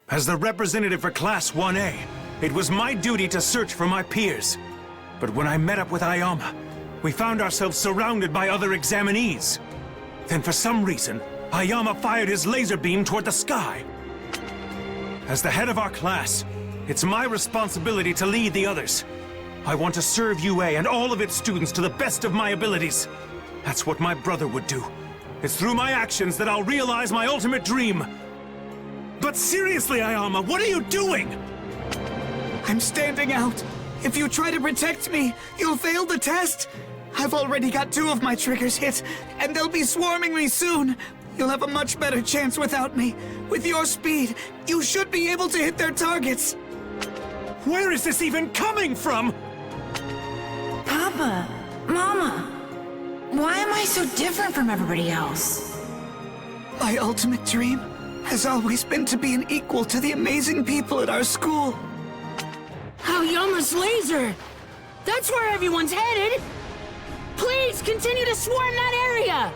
As the representative for Class 1A, it was my duty to search for my peers. But when I met up with Ayama, we found ourselves surrounded by other examinees. Then for some reason, Ayama fired his laser beam toward the sky. As the head of our class, it's my responsibility to lead the others. I want to serve UA and all of its students to the best of my abilities. That's what my brother would do. It's through my actions that I'll realize my ultimate dream. But seriously, Ayama, what are you doing? I'm standing out. If you try to protect me, you'll fail the test. I've already got 2 of my triggers hit, and they'll be swarming me soon. You'll have a much better chance without me. With your speed, you should be able to hit their targets. Where is this even coming from? Papa, Mama, why am I so different from everybody else? My ultimate dream has always been to be an equal to the amazing people at our school. Ayama's laser! That's where everyone's headed! Please continue to swarm that area!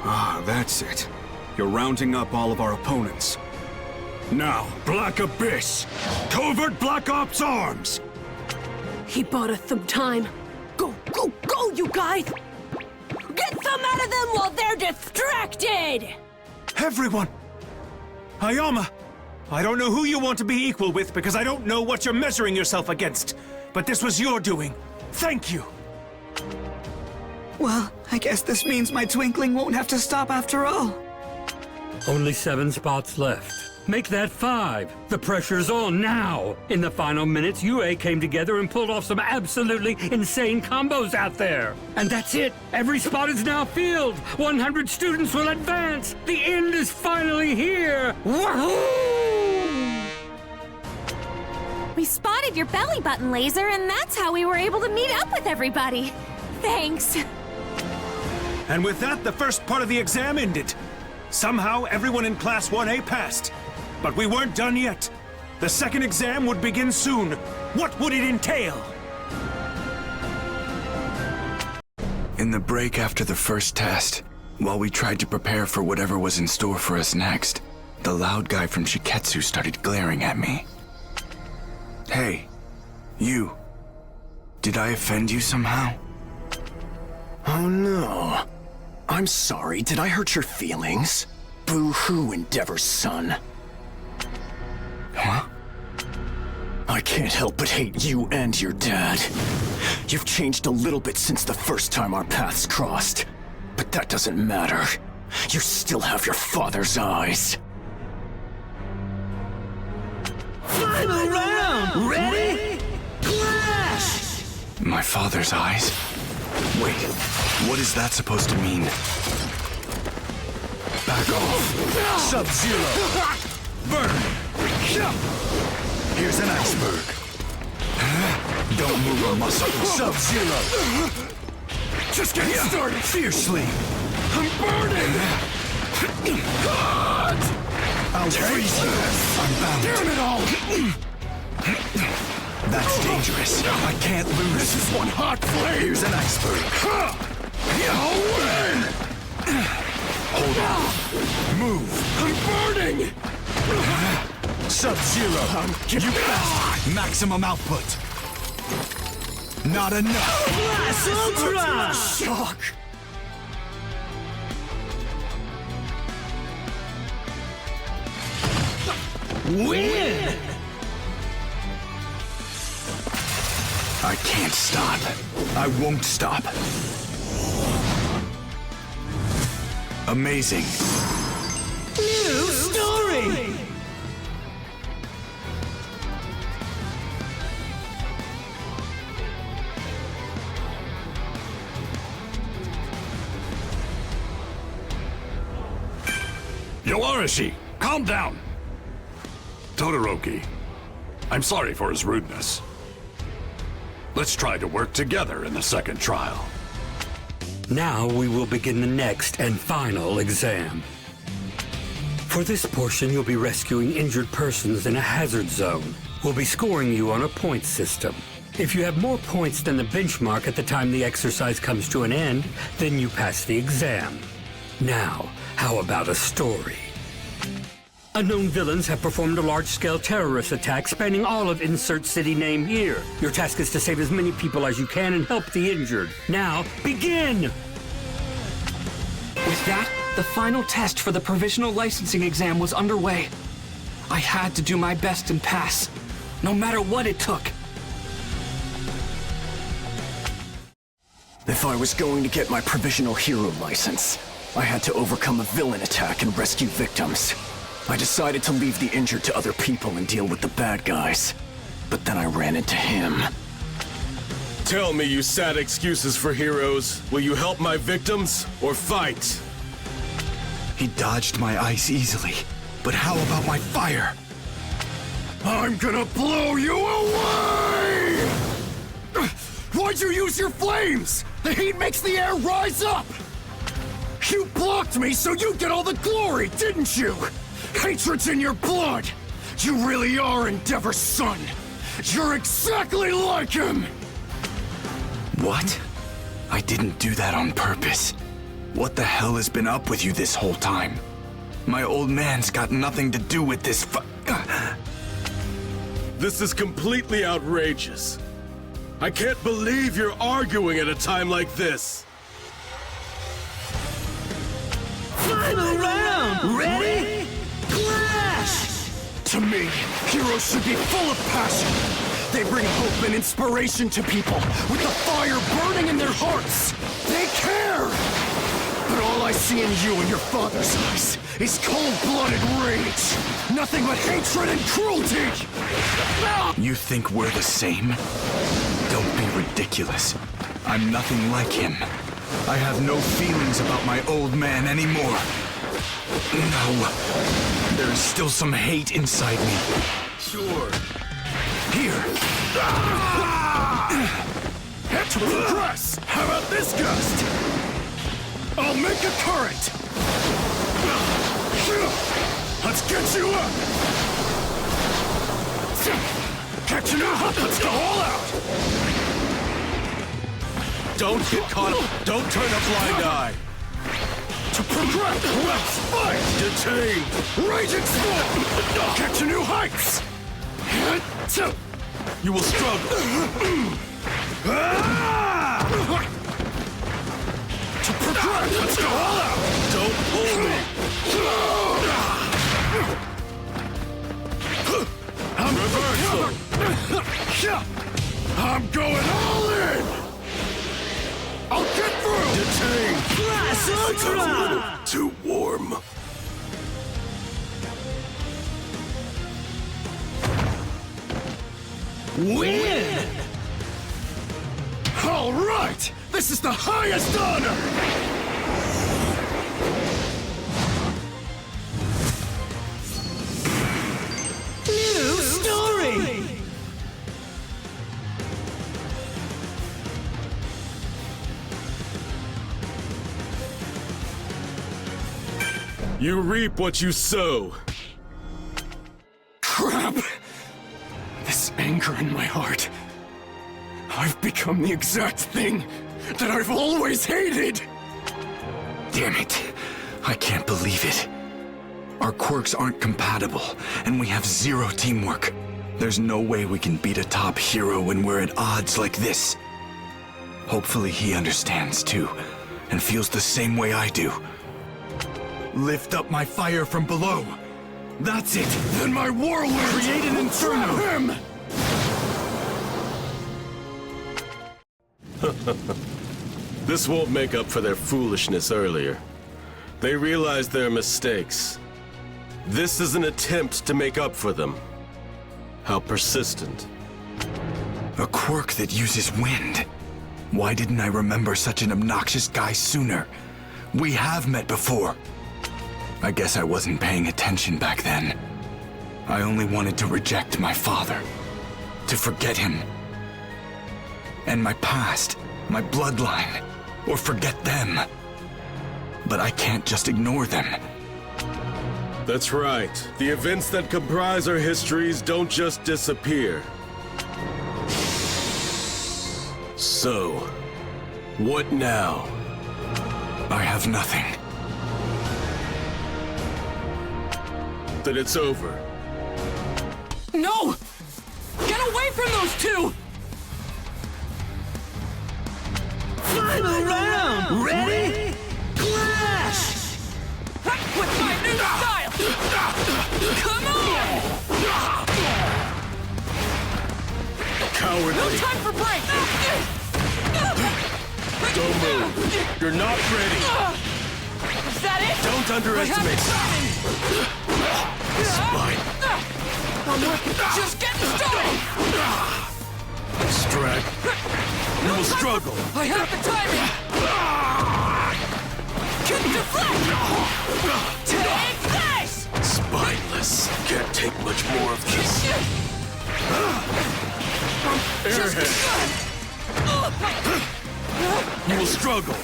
Ah, that's it. You're rounding up all of our opponents. Now, Black Abyss! Covert Black Ops Arms! He bought us some time. Go, go, go, you guys! Get some out of them while they're distracted! Everyone! Ayama! I don't know who you want to be equal with because I don't know what you're measuring yourself against. But this was your doing. Thank you! Well, I guess this means my twinkling won't have to stop after all. Only 7 spots left. Make that 5. The pressure's on now. In the final minutes, UA came together and pulled off some absolutely insane combos out there. And that's it. Every spot is now filled. 100 students will advance. The end is finally here. Woohoo! We spotted your belly button laser, and that's how we were able to meet up with everybody. Thanks. And with that, the first part of the exam ended. Somehow, everyone in Class 1A passed. But we weren't done yet. The second exam would begin soon. What would it entail? In the break after the first test, while we tried to prepare for whatever was in store for us next, the loud guy from Shiketsu started glaring at me. Hey, you. Did I offend you somehow? Oh no. I'm sorry, did I hurt your feelings? Boo-hoo, Endeavor's son. Huh? I can't help but hate you and your dad. You've changed a little bit since the first time our paths crossed. But that doesn't matter. You still have your father's eyes. Final round! Ready? Clash! My father's eyes? Wait, what is that supposed to mean? Back off! Sub-Zero! Burn! Here's an iceberg. Don't move a muscle. Sub-Zero! Just getting started fiercely! I'm burning! I'll freeze you! I'm bound. Damn it all! That's dangerous. I can't lose. This is one hot flame! Here's an iceberg. I'll win! Hold on. Move. I'm burning! Sub-Zero, you best! Maximum output! Not enough! Blast Ultra! Shock! Win! I can't stop. I won't stop. Amazing. New story! Yoarashi, calm down! Todoroki, I'm sorry for his rudeness. Let's try to work together in the second trial. Now we will begin the next and final exam. For this portion, you'll be rescuing injured persons in a hazard zone. We'll be scoring you on a point system. If you have more points than the benchmark at the time the exercise comes to an end, then you pass the exam. Now, how about a story? Unknown villains have performed a large-scale terrorist attack spanning all of insert city name here. Your task is to save as many people as you can and help the injured. Now, begin! With that, the final test for the provisional licensing exam was underway. I had to do my best and pass, no matter what it took. If I was going to get my provisional hero license, I had to overcome a villain attack and rescue victims. I decided to leave the injured to other people and deal with the bad guys. But then I ran into him. Tell me, you sad excuses for heroes. Will you help my victims or fight? He dodged my ice easily, but how about my fire? I'm gonna blow you away! Why'd you use your flames? The heat makes the air rise up! You blocked me so you get all the glory, didn't you? Hatred's in your blood! You really are Endeavor's son! You're exactly like him! What? I didn't do that on purpose. What the hell has been up with you this whole time? My old man's got nothing to do with this This is completely outrageous. I can't believe you're arguing at a time like this. Final round! Ready? Clash! To me, heroes should be full of passion. They bring hope and inspiration to people, with the fire burning in their hearts. They care! But all I see in you and your father's eyes is cold-blooded rage. Nothing but hatred and cruelty! You think we're the same? Don't be ridiculous. I'm nothing like him. I have no feelings about my old man anymore. No. There's still some hate inside me. Sure. Here. To progress! How about this gust? I'll make a current! Let's get you up! Catching up! Let's go all out! Don't get caught up. Don't turn a blind eye. To progress! Let's fight! Detained. Raging storm! Catch new heights! You will struggle. To progress! Let's go all out! Don't pull me. Reversal. I'm going all in! I'll get through! Detained. Class Ultra! Too warm. Win! All right! This is the highest honor! New story! You reap what you sow. Crap! This anger in my heart. I've become the exact thing that I've always hated! Damn it. I can't believe it. Our quirks aren't compatible, and we have zero teamwork. There's no way we can beat a top hero when we're at odds like this. Hopefully he understands too, and feels the same way I do. Lift up my fire from below. That's it! Then my whirlwind Create an inferno! him! This won't make up for their foolishness earlier. They realized their mistakes. This is an attempt to make up for them. How persistent. A quirk that uses wind. Why didn't I remember such an obnoxious guy sooner? We have met before. I guess I wasn't paying attention back then. I only wanted to reject my father. To forget him. And my past, my bloodline, or forget them. But I can't just ignore them. That's right. The events that comprise our histories don't just disappear. So, what now? I have nothing. Then it's over. No! Get away from those two! Final round! Ready? Clash! With my new style! Come on! Cowardly! No time for break! Don't move! You're not ready! Is that it? Don't underestimate! Spine! Just getting started! Strike! You will struggle! I have the timing! Can deflect! Take this! Spineless! Can't take much more of this! Airhead! You will struggle!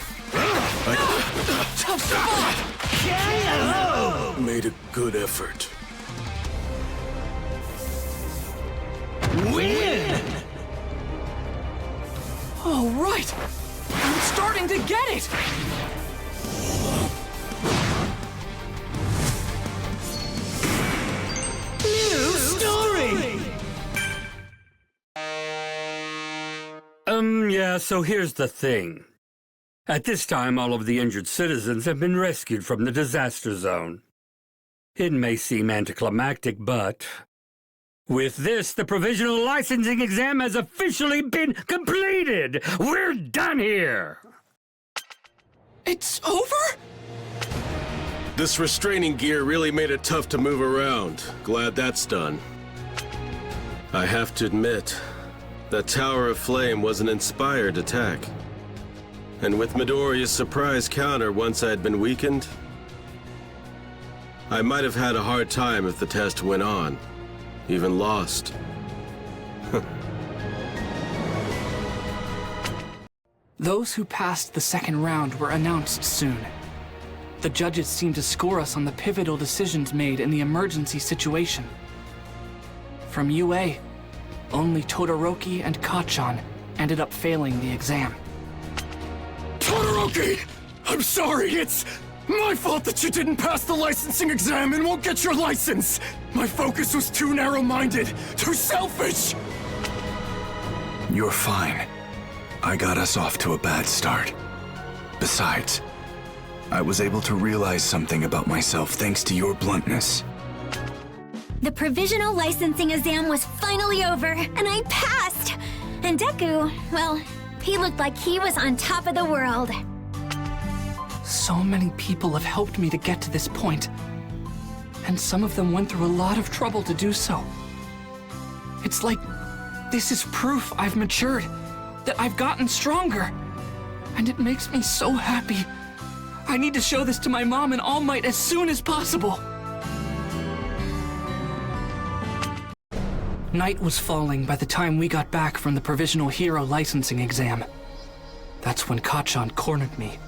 Tough spot! Made a good effort. Win! All right! I'm starting to get it! New story! Yeah, so here's the thing. At this time, all of the injured citizens have been rescued from the disaster zone. It may seem anticlimactic, but with this, the provisional licensing exam has officially been completed! We're done here! It's over? This restraining gear really made it tough to move around. Glad that's done. I have to admit, that Tower of Flame was an inspired attack. And with Midoriya's surprise counter once I had been weakened, I might have had a hard time if the test went on. Even lost. Those who passed the second round were announced soon. The judges seemed to score us on the pivotal decisions made in the emergency situation. From UA, only Todoroki and Kacchan ended up failing the exam. Todoroki! I'm sorry, it's my fault that you didn't pass the licensing exam and won't get your license! My focus was too narrow-minded, too selfish! You're fine. I got us off to a bad start. Besides, I was able to realize something about myself thanks to your bluntness. The provisional licensing exam was finally over, and I passed! And Deku, well, he looked like he was on top of the world. So many people have helped me to get to this point, and some of them went through a lot of trouble to do so. It's like this is proof I've matured, that I've gotten stronger, and it makes me so happy. I need to show this to my mom and All Might as soon as possible. Night was falling by the time we got back from the Provisional Hero licensing exam. That's when Kacchan cornered me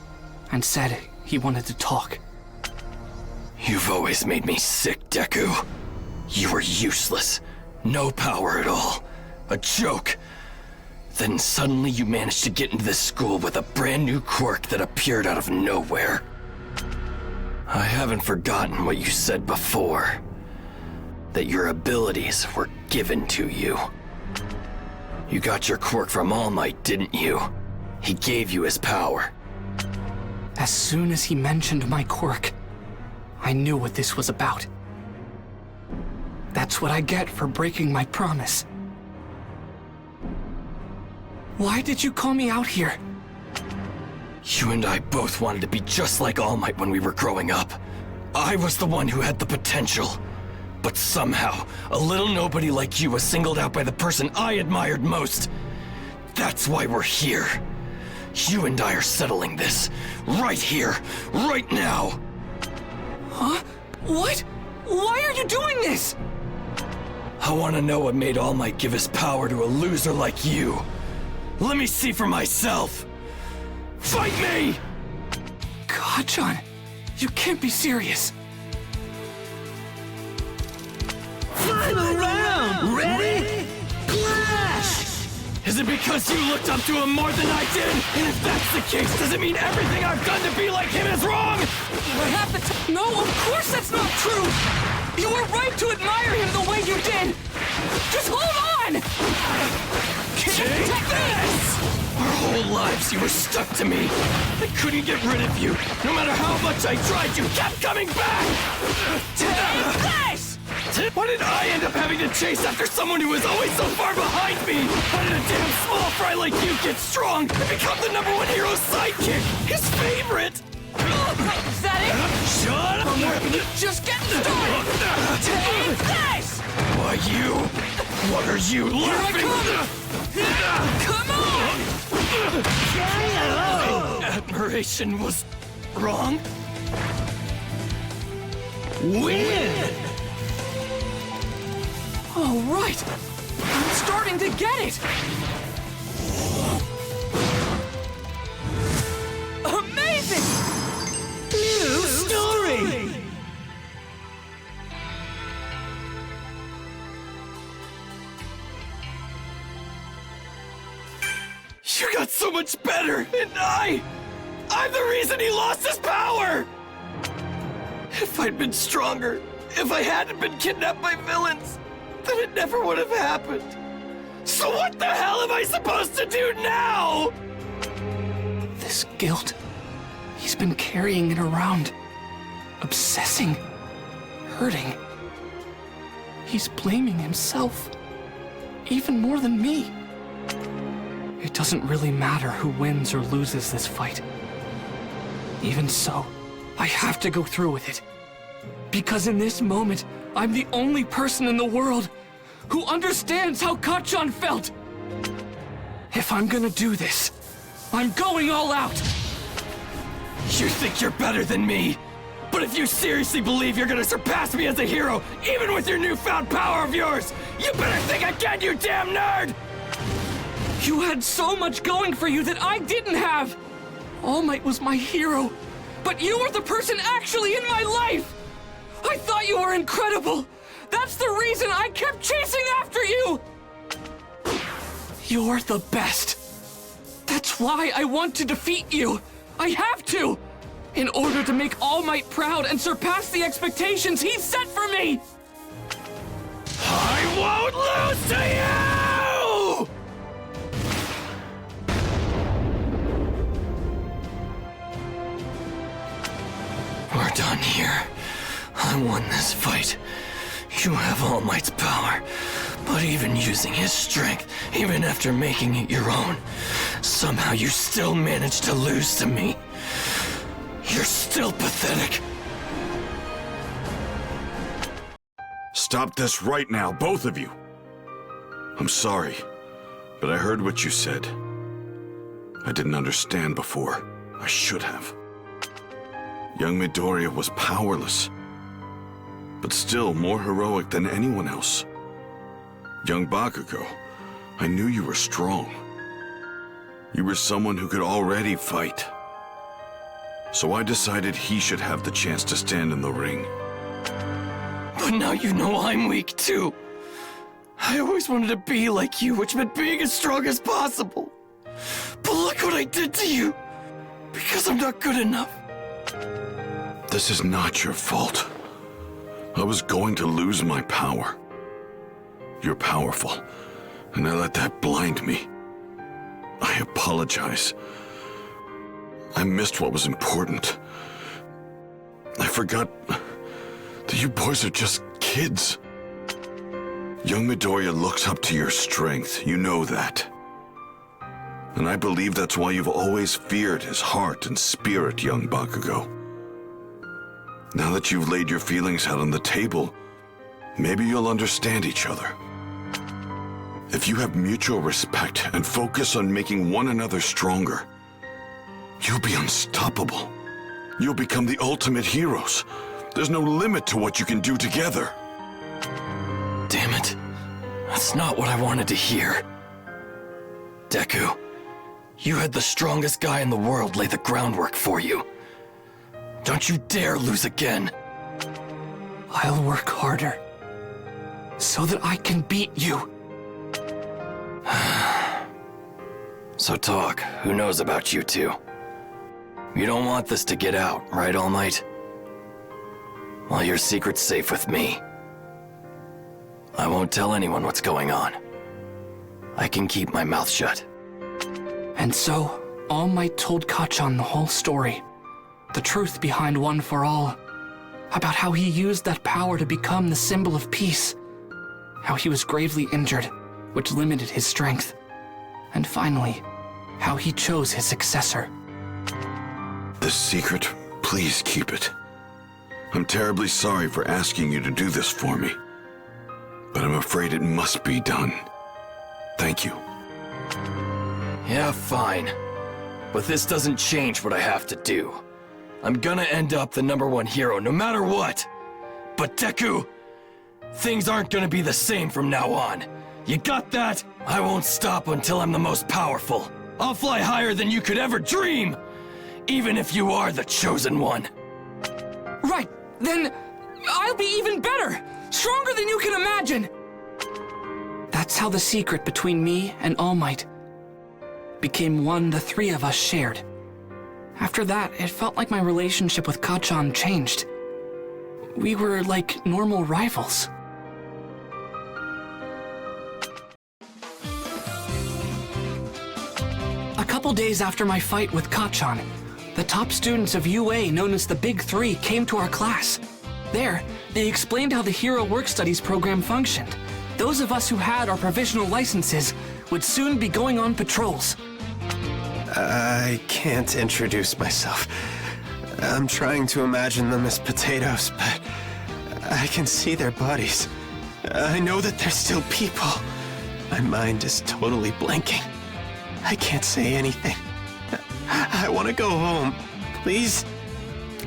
and said he wanted to talk. You've always made me sick, Deku. You were useless. No power at all. A joke. Then suddenly you managed to get into this school with a brand new quirk that appeared out of nowhere. I haven't forgotten what you said before. That your abilities were given to you. You got your quirk from All Might, didn't you? He gave you his power. As soon as he mentioned my quirk, I knew what this was about. That's what I get for breaking my promise. Why did you call me out here? You and I both wanted to be just like All Might when we were growing up. I was the one who had the potential. But somehow, a little nobody like you was singled out by the person I admired most. That's why we're here. You and I are settling this. Right here. Right now. Huh? What? Why are you doing this? I want to know what made All Might give his power to a loser like you. Let me see for myself. Fight me! Kacchan, you can't be serious. Final round! Ready? Clash! Is Is it because you looked up to him more than I did? And if that's the case, does it mean everything I've done to be like him is wrong? I have to No, of course that's not true! You were right to admire him the way you did! Just hold on! Take this! Our whole lives you were stuck to me. I couldn't get rid of you. No matter how much I tried, you kept coming back! Take this! Why did I end up having to chase after someone who was always so far behind me? Why did a damn small fry like you get strong and become the #1 hero's sidekick? His favorite! Is that it? Shut up! Just getting started! Take this! Why you? What are you laughing? Come on! Admiration was wrong? Win! All right! I'm starting to get it! Amazing! New story! You got so much better, and I'm the reason he lost his power! If I'd been stronger, if I hadn't been kidnapped by villains, then it never would have happened. So what the hell am I supposed to do now? This guilt, he's been carrying it around, obsessing, hurting. He's blaming himself, even more than me. It doesn't really matter who wins or loses this fight. Even so, I have to go through with it. Because in this moment, I'm the only person in the world who understands how Kacchan felt. If I'm gonna do this, I'm going all out. You think you're better than me? But if you seriously believe you're gonna surpass me as a hero, even with your newfound power of yours, you better think again, you damn nerd! You had so much going for you that I didn't have! All Might was my hero, but you were the person actually in my life! I thought you were incredible! That's the reason I kept chasing after you! You're the best. That's why I want to defeat you! I have to! In order to make All Might proud and surpass the expectations he set for me! I won't lose to you! We're done here. I won this fight. You have All Might's power, but even using his strength, even after making it your own, somehow you still managed to lose to me. You're still pathetic. Stop this right now, both of you. I'm sorry, but I heard what you said. I didn't understand before. I should have. Young Midoriya was powerless, but still more heroic than anyone else. Young Bakugo, I knew you were strong. You were someone who could already fight. So I decided he should have the chance to stand in the ring. But now you know I'm weak too. I always wanted to be like you, which meant being as strong as possible. But look what I did to you, because I'm not good enough. This is not your fault. I was going to lose my power. You're powerful, and I let that blind me. I apologize. I missed what was important. I forgot that you boys are just kids. Young Midoriya looks up to your strength, you know that. And I believe that's why you've always feared his heart and spirit, young Bakugo. Now that you've laid your feelings out on the table, maybe you'll understand each other. If you have mutual respect and focus on making one another stronger, you'll be unstoppable. You'll become the ultimate heroes. There's no limit to what you can do together. Damn it. That's not what I wanted to hear. Deku, you had the strongest guy in the world lay the groundwork for you. Don't you dare lose again. I'll work harder, so that I can beat you. So talk, who knows about you two? You don't want this to get out, right, All Might? Well, your secret's safe with me. I won't tell anyone what's going on. I can keep my mouth shut. And so, All Might told Kacchan the whole story. The truth behind One for All. About how he used that power to become the symbol of peace. How he was gravely injured, which limited his strength. And finally, how he chose his successor. The secret, please keep it. I'm terribly sorry for asking you to do this for me, but I'm afraid it must be done. Thank you. Yeah, fine. But this doesn't change what I have to do. I'm gonna end up the #1 hero no matter what. But Deku, things aren't gonna be the same from now on. You got that? I won't stop until I'm the most powerful. I'll fly higher than you could ever dream, even if you are the chosen one. Right, then I'll be even better, stronger than you can imagine. That's how the secret between me and All Might became one the three of us shared. After that, it felt like my relationship with Kacchan changed. We were like normal rivals. A couple days after my fight with Kacchan, the top students of UA, known as the Big Three, came to our class. There, they explained how the Hero Work Studies program functioned. Those of us who had our provisional licenses would soon be going on patrols. I can't introduce myself. I'm trying to imagine them as potatoes, but I can see their bodies. I know that they're still people. My mind is totally blanking. I can't say anything. I want to go home. Please,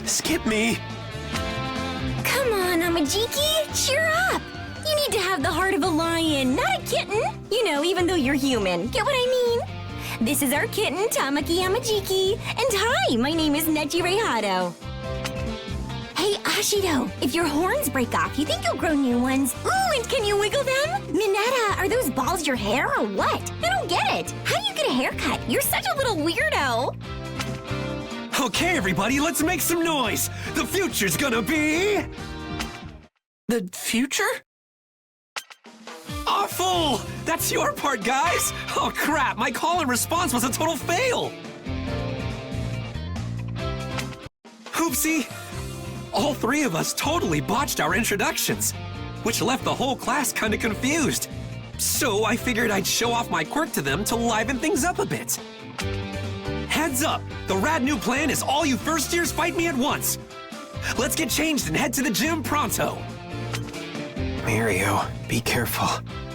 skip me. Come on, Amajiki, cheer up. You need to have the heart of a lion, not a kitten. You know, even though you're human. Get what I mean? This is our kitten, Tamaki Amajiki. And hi, my name is Neji Reihado. Hey, Ashido, if your horns break off, you think you'll grow new ones? Ooh, and can you wiggle them? Mineta, are those balls your hair or what? I don't get it. How do you get a haircut? You're such a little weirdo. Okay, everybody, let's make some noise. The future's gonna be... The future? Awful! That's your part, guys! Oh crap, my call and response was a total fail! Oopsie! All three of us totally botched our introductions, which left the whole class kinda confused. So I figured I'd show off my quirk to them to liven things up a bit. Heads up! The rad new plan is all you first years fight me at once! Let's get changed and head to the gym pronto! Mirio, be careful.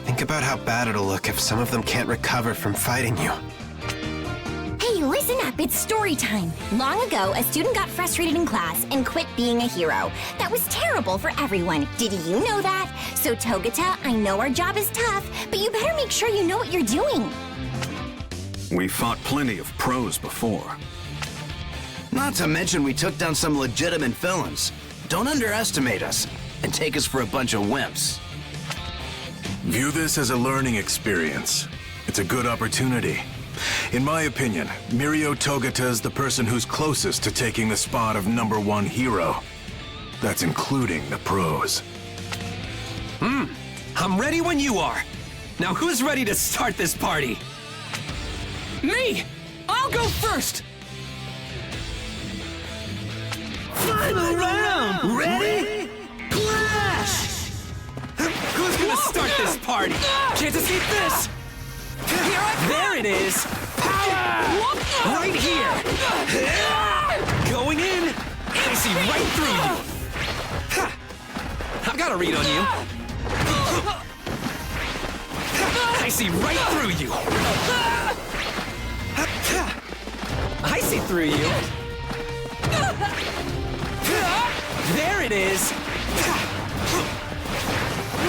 Think about how bad it'll look if some of them can't recover from fighting you. Hey, listen up, it's story time. Long ago, a student got frustrated in class and quit being a hero. That was terrible for everyone. Did you know that? So Togata, I know our job is tough, but you better make sure you know what you're doing. We fought plenty of pros before. Not to mention we took down some legitimate villains. Don't underestimate us and take us for a bunch of wimps. View this as a learning experience. It's a good opportunity. In my opinion, Mirio Togata is the person who's closest to taking the spot of #1 hero. That's including the pros. I'm ready when you are. Now who's ready to start this party? Me! I'll go first! Final round! Ready? Clash! Who's gonna start this party? Can't escape this! There it is! Power! Right here! Going in! I see right through you! Ha! I've got a read on you! I see right through you! I see through you! There it is!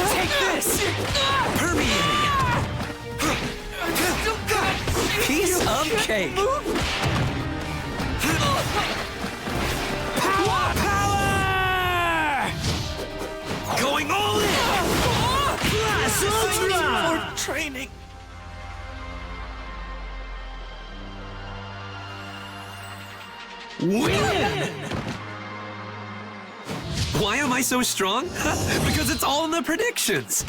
Take this! Permeating! Piece of cake! Power! Going all in! Blast Ultra! For training! Win! Why am I so strong? Because it's all in the predictions.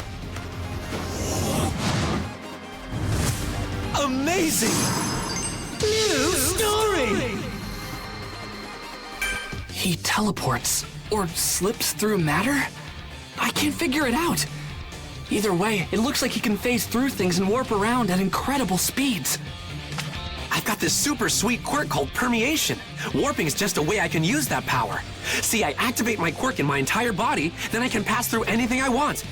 Amazing! New story! He teleports or slips through matter? I can't figure it out. Either way, it looks like he can phase through things and warp around at incredible speeds. I've got this super sweet quirk called permeation. Warping is just a way I can use that power. See, I activate my quirk in my entire body, then I can pass through anything I want.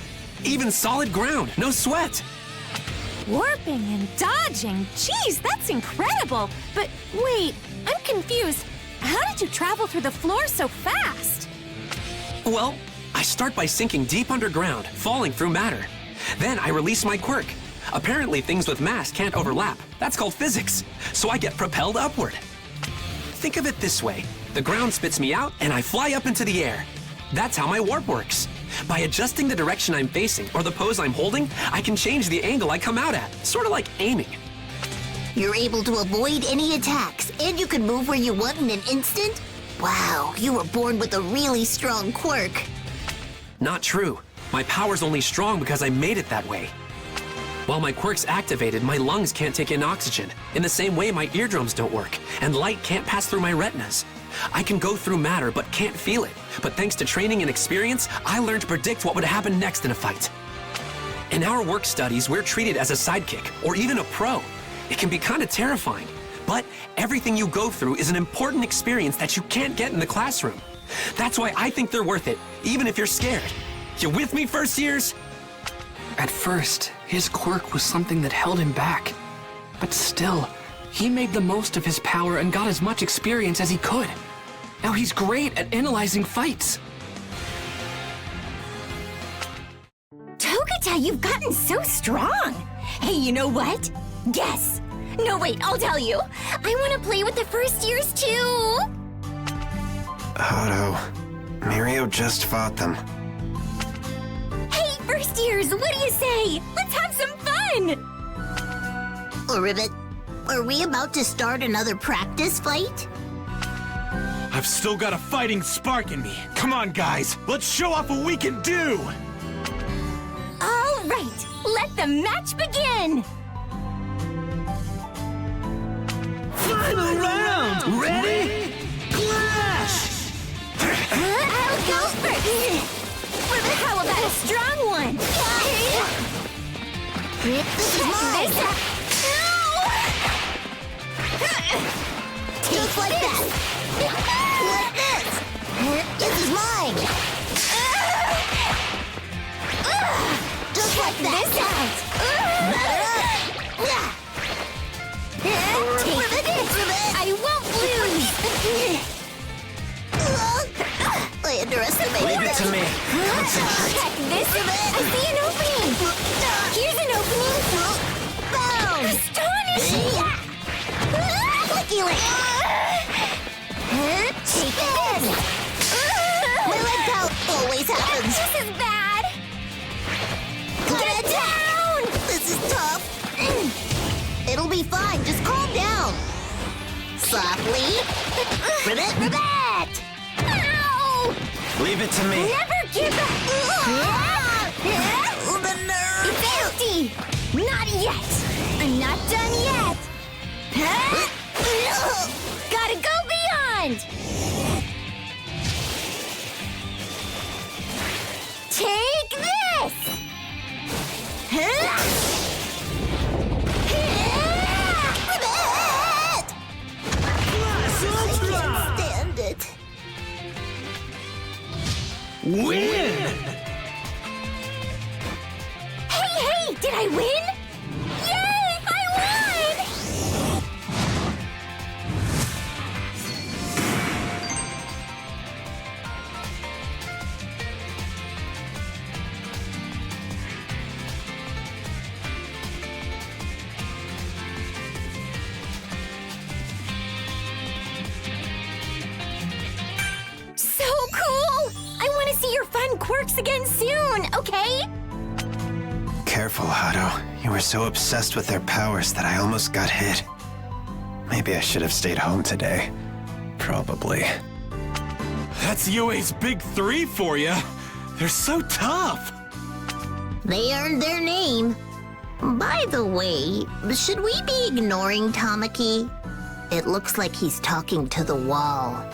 Even solid ground, no sweat. Warping and dodging. Jeez, that's incredible. But wait, I'm confused. How did you travel through the floor so fast? Well, I start by sinking deep underground, falling through matter. Then I release my quirk. Apparently things with mass can't overlap. That's called physics. So I get propelled upward. Think of it this way. The ground spits me out and I fly up into the air. That's how my warp works. By adjusting the direction I'm facing or the pose I'm holding, I can change the angle I come out at. Sort of like aiming. You're able to avoid any attacks, and you can move where you want in an instant? Wow, you were born with a really strong quirk. Not true. My power's only strong because I made it that way. While my quirk's activated, my lungs can't take in oxygen. In the same way, my eardrums don't work, and light can't pass through my retinas. I can go through matter, but can't feel it. But thanks to training and experience, I learned to predict what would happen next in a fight. In our work studies, we're treated as a sidekick, or even a pro. It can be kind of terrifying, but everything you go through is an important experience that you can't get in the classroom. That's why I think they're worth it, even if you're scared. You with me, first years? At first, his quirk was something that held him back. But still, he made the most of his power and got as much experience as he could. Now he's great at analyzing fights. Togata, you've gotten so strong. Hey, you know what? Guess. No, wait, I'll tell you. I want to play with the first years too. Otto, Mirio just fought them. Hey, first years, what do you say? Let's have some fun. Ribbit, are we about to start another practice fight? I've still got a fighting spark in me. Come on, guys. Let's show off what we can do. All right, let the match begin. Final round! Ready? Clash! I'll go first. How about a strong one? This is mine! Just like that! Like this! This is mine! Just like that! Batter up! Take this! I won't lose! I underestimated Leave it to me. Check this! I see an opening! Here's an opening! Boom! Astonishing! Lucky lick! Take this! My leg out always happens! This is bad! Get down! This is tough! It'll be fine, just calm down! Softly! Ribbit, ribbit! Ow! Leave it to me. Never give up! The nerve! It's empty! Not yet! I'm not done yet! Gotta go beyond! Take this! Stand it! Win! Hey, did I win? Yay! I won! So cool! I want to see your fun quirks again soon, okay? Careful, Otto. You were so obsessed with their powers that I almost got hit. Maybe I should have stayed home today. probably. That's UA's big three for you. They're so tough. They earned their name. By the way, should we be ignoring Tamaki? It looks like he's talking to the wall.